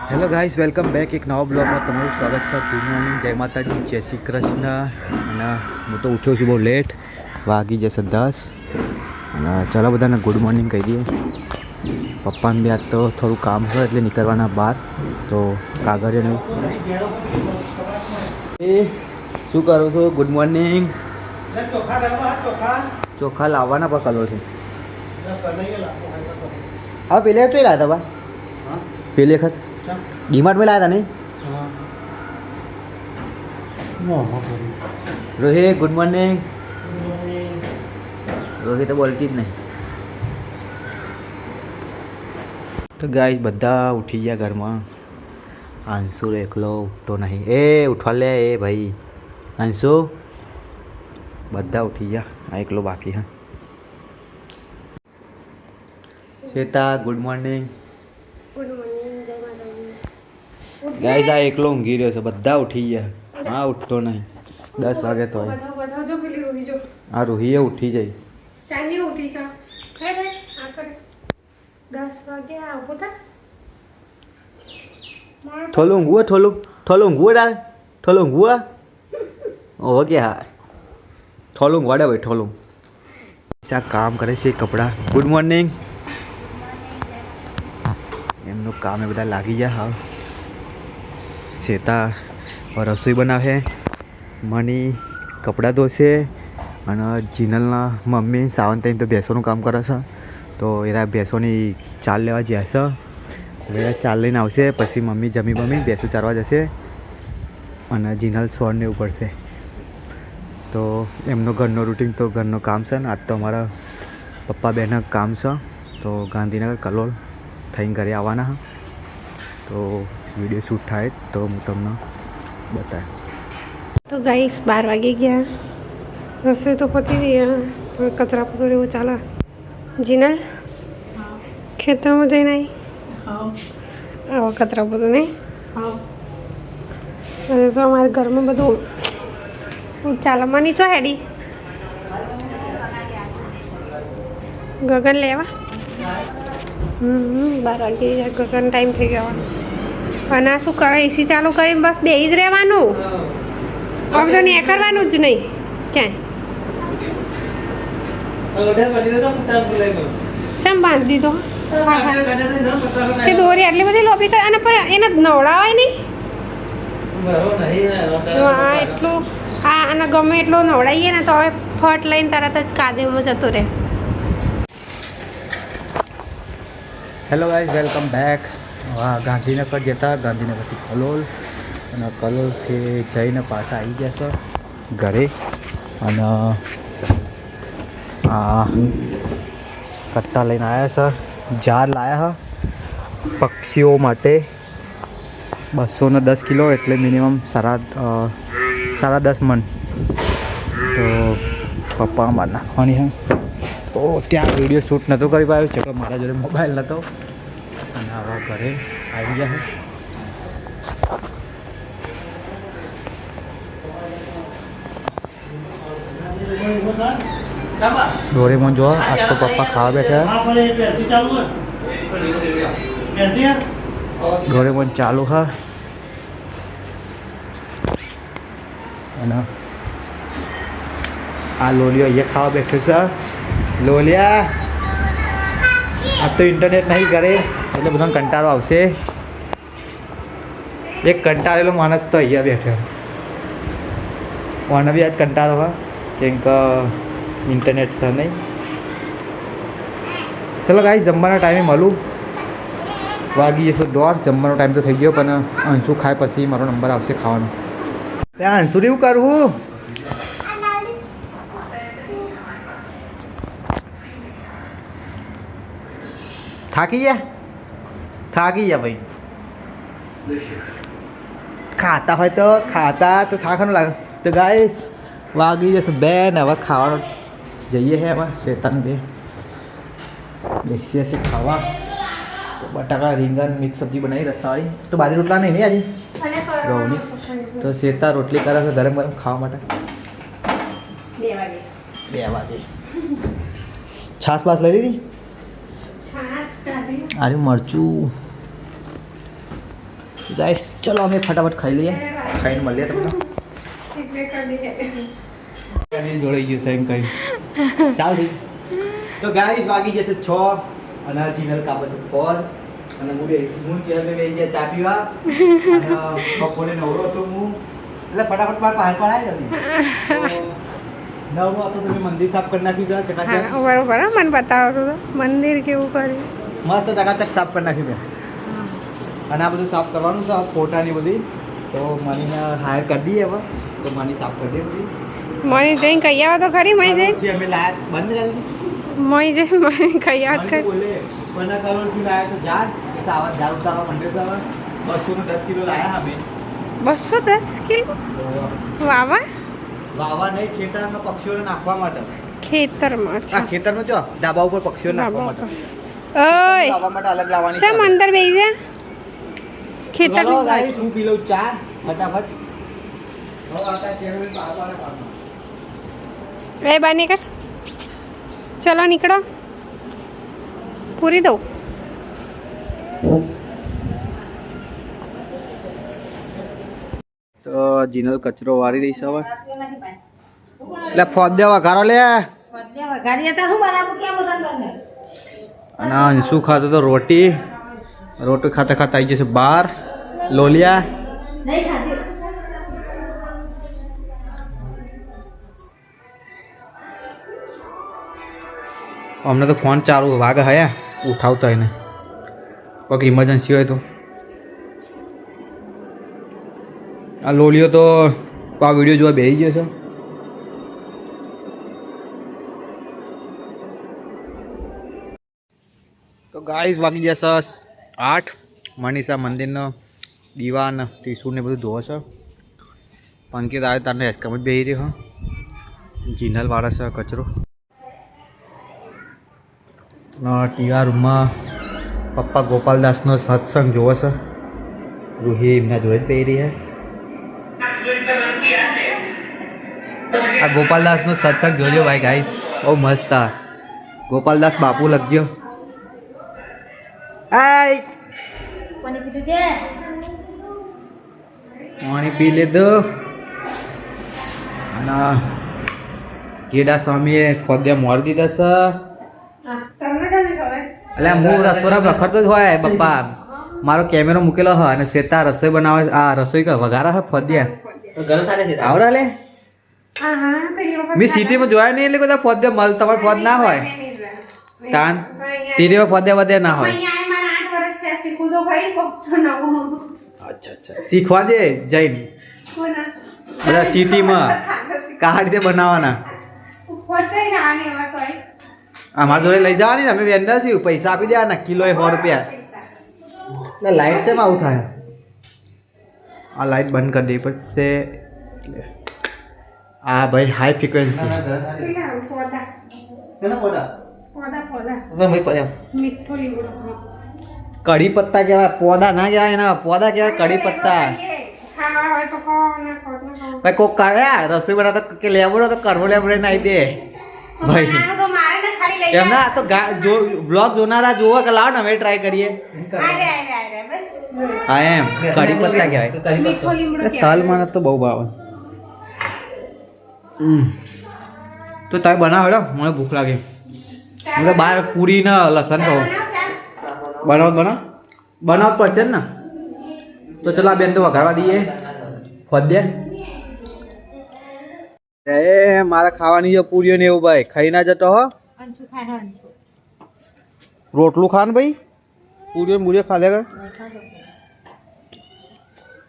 Hello guys, welcome back એક નવા બ્લોગમાં તમારું સ્વાગત છે. ગુડ મોર્નિંગ, જય માતાજી, જય શ્રી કૃષ્ણ. અને હું તો ઉઠ્યો છું બહુ લેટ, વાગી જશે 10. અને ચાલો બધાને ગુડ મોર્નિંગ કહી દઈએ. પપ્પાને બી આજ તો થોડું કામ છે એટલે નીકળવાના બહાર, તો કાગળિયાને એ શું કરું છું? Good morning. ચોખા લાવવાના પણ કલો છે. હા, પેલે તો લાવ્યા હતા બા, પેલે વખત ડીમાર્ટ में लाया था नहीं? Rohit good morning. રોહિત તો બોલતી જ નહીં. તો ગાઈસ બધા ઉઠી ગયા ઘરમાં. અંશુ એકલો ઉઠતો નહીં. એ ઉઠવા લે એ ભાઈ અંશુ. બધા ઉઠી ગયા, આ એકલો બાકી. હા શ્વેતા ગુડ મોર્નિંગ. ગાઈસ આ એકલો ઊંઘી રહ્યો છે, બધા ઉઠી ગયા. હા ઉઠતો નહીં, 10 વાગે તો આ રૂહીએ ઉઠી જાય. થોડું ઊંઘવું થોડું ઊંઘવું ડાલ થોડું ઊંઘવું. ઓહો કે હા થોડું ઊંઘવાડે ભાઈ થોડું. આ કામ કરે છે કપડાં. Good morning. એમનું કામ એ બધા લાગી ગયા. હા શ્વેતા રસોઈ બનાવે, મની કપડાં ધોશે, અને જીનલના મમ્મી સાવંતાઈ તો ભેંસોનું કામ કરે છે. તો એના ભેંસોની ચાલ લેવા જાય છે. હવે ચાલ લઈને આવશે, પછી મમ્મી જમી ભેંસો ચારવા જશે, અને જીનલ સોરને ઉપડશે. તો એમનો ઘરનો રૂટીન તો ઘરનું કામ છે ને. આજ તો અમારા પપ્પા બેના કામ છે, તો ગાંધીનગર કલોલ થઈને ઘરે આવવાના. તો વિડીયો શૂટ થાય તો હું તમને બતાવ્યું. તો ગાઈસ 12 વાગી ગયા, રસોઈ તો પતી ગયા, પણ કચરા પકડ એવું ચાલે. જીનલ ખેતરમાં જઈને આવી આવો કચરા બધું નહીં. અને તો અમારા ઘરમાં બધું ચાલવાની છો હેડી ગગન લેવા. 12 વાગી ગયા, ગગન ટાઈમ થઈ ગયો. અને આ શું કરે, એસી ચાલુ કરીને બસ બેસી જ રહેવાનું, હવે તો નહીં કરવાનું જ નહીં ક્યાંય. ચમ બાંધી દીધો તે દોરી આટલી બધી લોબી કરે, અને પણ એને નવડાવાય નહીં. હા એટલું હા, અને ગમે એટલું નવડાવીએ ને તો હવે ફટ લઈને તરત જ કાદેમાં જતો રહે. Hello guys, welcome back. હા ગાંધીનગર જતા, ગાંધીનગરથી કલોલ, અને કલોલથી જઈને પાછા આવી ગયા છે ઘરે. અને કટ્ટા લઈને આવ્યા છે, જાર લાવ્યા છે પક્ષીઓ માટે 210 કિલો, એટલે મિનિમમ 10.5 મણ. તો પપ્પા માર નાખવાની છે. તો ત્યાં વિડીયો શૂટ નહોતું કરી પાડ્યું છે, કે મારા જોડે મોબાઈલ નહોતો. અને આવા ઘરે આવી ગયા છે. ડોરેમોન જો આજ તો પપ્પા ખાવા બેઠા. ડોરેમોન ચાલુ હા. અને આ લોલિયો અહીંયા ખાવા બેઠો છે. લોલિયા આ તો ઇન્ટરનેટ નહીં કરે એટલે બધાને કંટાળો આવશે. એક કંટાળેલો માણસ તો અહીંયા બેઠો. મને બી આજ કંટાળો હા, કેમ કે ઇન્ટરનેટ છે નહીં. ચલો ગાઈસ, જમવાના ટાઈમે મળું. વાગી જશે 1:30. જમવાનો ટાઈમ તો થઈ ગયો, પણ અંશુ ખાય પછી મારો નંબર આવશે ખાવાનો. ત્યાં અંશુ એવું કરવું. થાકી ગયા ભાઈ. ખાતા હોય તો થાકવાનું લાગે. તો ગાઈસ વાગી જશે 2 ને હવે ખાવાનું જઈએ છે. એમાં શ્વેતાન બેસી હશે ખાવા. તો બટાકા રીંગણ મિક્સ સબ્જી બનાવી રસાવાળી. તો બાજરી રોટલા નહીં આજે ઘઉંની. તો શ્વેતા રોટલી કરે છે ગરમ ગરમ ખાવા માટે. 2 વાગે છાશ બાસ લઈ લીધી. આર્યું મરચું ગાઈસ ચલો અમે ફટાફટ ખાઈ લઈએ, ખાઈને મળીએ તમને. જોડાઈ ગયું સેમ કઈ ચાલ. તો ગાઈસ વાગી જશે 6 અને જીનલ કાપે છે 4 અને હું ચેર મે બેસી ગયા ચા પીવા અને બપોરે નવરો હતો હું એટલે ફટાફટ બહાર પડાય જલ્દી. નવરું આપણે તમે મંદિર સાફ કરી નાખ્યું છે ચકાચક. બરોબર મને બતાવો તો મંદિર કેવું કર્યું મસ્ત ચકાચક સાફ કરી નાખ્યું મેં. અને આ બધું સાફ કરવાનું છે, ફોટાની બધી. તો મનીને હાયર કરી દઈએ હવે, તો મની સાફ કરી દે બધી. મય જઈને કહી આવો તો ખરી. મય જઈને અમે લાયા બંધ કરી મય જઈને મય કહી આવો ખરી. બોલે પણ કરોડથી લાયા તો ઝાડ કે સાવર ઝાડ ઉતારવા માંડ્યો છે હવે. 210 કિલો લાયા અમે. 210 કિલો વાવા વાવા નહીં, ખેતરમાં પક્ષીઓને નાખવા માટે. ખેતરમાં આ ખેતરમાં જો ડાબા ઉપર પક્ષીઓને નાખવા માટે. ઓય લાવવા માટે અલગ લાવવાની ચમ અંદર બેસી જા. ખેતર ચલો ગાઈસ હું પી લઉં ચા ફટાફટ. હવે આતા કેવું બાર એ બાર નીકળ. ચલો નીકળો. પૂરી દો. તો જીનલ કચરો વાળી દઈશ હવે. એટલે ફોદ દે વઘારો લે. અને અંશુ ખાતો તો રોટી ખાતા ખાતા આવી જશે બહાર. લોલિયા અમને તો ફોન ચાલુ વાગે હયા ઉઠાવતા એને કોઈ ઇમરજન્સી હોય તો. આ લોલિયો તો આ વિડીયો જોવા બેસી ગયો છે. તો ગાઈસ વાગી જશે 8. મનીષા મંદિરનો દીવાન ત્રિશુળ ને બધું ધોવે છે. પંકિત આવે તારને હેસકામ જ બેસી રહ્યો. જીનલ વાળા છે કચરો. ટીવા રૂમમાં પપ્પા ગોપાલદાસનો સત્સંગ જોવે છે. રૂહી એમના જોડે જ બેસી રહી છે. આ ગોપાલદાસનો સત્સંગ જોજો ભાઈ ગાઈસ, બહુ મસ્ત. આ ગોપાલદાસ બાપુ લખજો. હાય પાણી પી લીધો. અને કેડા સ્વામીએ ખોદ્યા મોર દીધા છે. એટલે હું રસોડા રખડતો જ હોય પપ્પા. મારો કેમેરો મૂકેલો હોય અને શ્વેતા રસોઈ બનાવે. આ રસોઈ વઘારા હોય ફોદ્યા આવડા લે. મેં સિટીમાં જોયા નહીં એટલે બધા ફોદ્યા મલ તમારે ફોદ ના હોય. તાન સિટીમાં ફોદ્યા વધ્યા ના હોય. અચ્છા શીખવા દે જઈને બધા સિટીમાં કાં રીતે બનાવવાના. અમારા જોડે લઈ જવાની ને, અમે વેન્ડર છીએ. પૈસા આપી દેવાના કિલો 100 રૂપિયા. એટલે લાઇટ છે આવું થાય. આ લાઇટ બંધ કરી દે પછી. આ ભાઈ હાઈ ફ્રિક્વન્સી કઢી પત્તા કહેવાય, પોદા ના કહેવાય. એના પોદા કહેવાય કઢી પત્તા. ભાઈ કોક કર્યા રસોઈ બનાવતા કે લેબડો તો કડવો લેબડે નાખી દે ભાઈ. એમના તો જો વ્લોગ જોનારા જોવા કે લાવો ને અમે ટ્રાય કરીએ. હા એમ કઢી પત્તા કહેવાય. તલ મને તો બહુ ભાવે. તો તમે બનાવો મને ભૂખ લાગે. મને બહાર પૂરી ને લસણ ખાવું. બનાવ પડશે ને. તો ચલો આ બેન તો વઘારવા દઈએ ફોદ્યા. એ મારે ખાવાની છે પૂરીઓ ને એવું ભાઈ. ખાઈ ના જતો હો. રોટલું ખાન ભાઈ. પૂરીઓ મૂરીઓ ખાધે કર.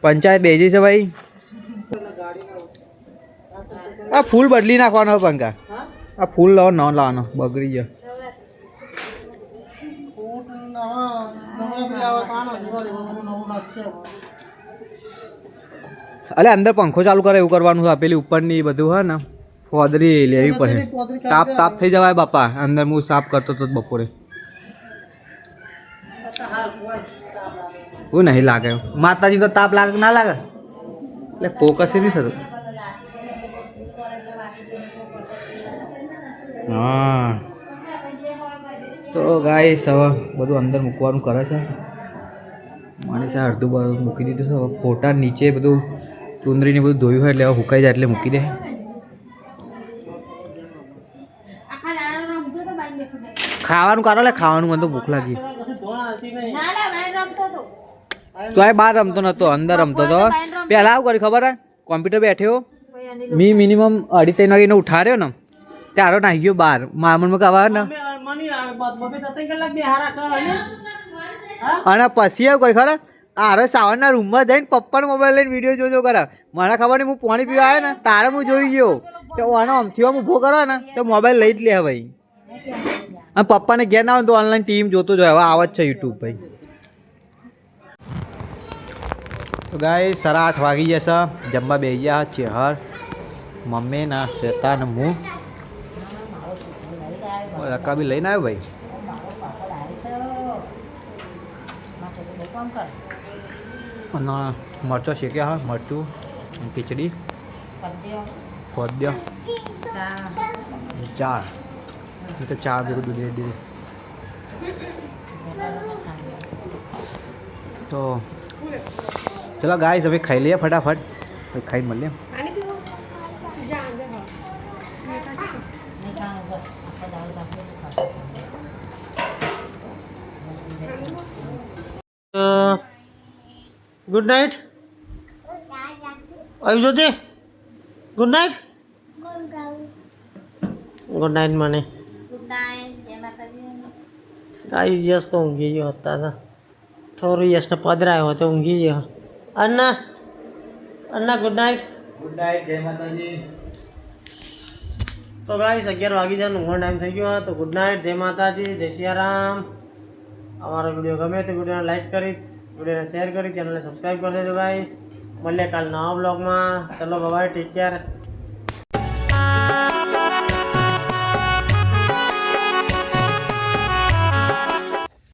પંચાયત બેજી છે ભાઈ. આ ફૂલ બદલી નાખવાનો પંખા. આ ફૂલ લાવો ન લાવવાનો બગડી ગયો. અલે અંદર પંખો ચાલુ કરે એવું કરવાનું છે. પેલી ઉપરની બધું હોય ને ફોદરી લેવી પડે. તાપ થઈ જવાય બાપા. અંદર હું સાફ કરતો હતો બપોરે. હું નહીં લાગે માતાજી તો તાપ લાગે ના લાગે એટલે ફોકસ નહીં થતું. હા તો ગાઈસ હવે બધું અંદર મૂકવાનું કરે છે. મારી સાથે અડધું બધું મૂકી દીધું છે. હવે ફોટા નીચે બધું ચુંદરીને બધું ધોયું હોય એટલે હવે સુકાઈ જાય એટલે મૂકી દે. ખાવાનું કાઢો લે, ખાવાનું મને તો ભૂખ લાગી. તો આ બહાર રમતો નતો, અંદર રમતો હતો. પહેલા આવું કર્યું ખબર હે, કોમ્પ્યુટર બેઠ્યો મી મિનિમમ 2:30 વાગે ઉઠાડ્યો ને ત્યારે નાહી ગયો બહાર. મારા મનમાં કહેવાય ને. અને પછી એવું કરી ખરા આરે સાવનના રૂમમાં જઈને પપ્પાનો મોબાઈલ લઈને વિડીયો જોજો કરે. મને ખબર નહીં, હું પાણી પીવા આવ્યો ને તારે હું જોઈ ગયો કે આનો આમથી આમ ઊભો કરો ને તો મોબાઈલ લઈ જ લે ભાઈ. અને પપ્પાને ઘેર ના આવે તો ઓનલાઈન ટીમ જોતો જ હોય. હવે આવે જ છે યુટ્યુબ ભાઈ. તો ગાય 8:30 વાગી જશે. જમવા બેસી ગયા ચેહર, મમ્મી ના શ્વેતા ને હું. રકા બી લઈને આવ્યો ભાઈ. અને મરચો શેક્યા હા, મરચું ખીચડી ખોદ્યો ચાર તો ચાર ભેગું દૂધ દીધું. તો ચલો ગાઈસ હવે ખાઈ લઈએ ફટાફટ, પછી ખાઈને મળીએ. ગુડ નાઇટ આવી જોજે. Good night. ગુડ નાઇટ મને. ગાઈસ યસ તો ઊંઘી ગયો હતા. થોડું યશને પધરાયો હતો, ઊંઘી ગયો. Anna Anna good night. Good night, જય માતાજી. તો ગાઈસ 11 વાગી જવાનો ઊંઘવાનો ટાઈમ થઈ ગયો. તો ગુડ નાઇટ, જય માતાજી, જય સિયારામ. અમારો વિડીયો ગમે તો વિડીયોને લાઈક કરી, વિડીયોને શેર કરી, ચેનલને સબસ્ક્રાઈબ કરી દેજો ગાઈસ. મળીએ કાલ નવા બ્લોગમાં. ચલો બાય, ટેક કેર.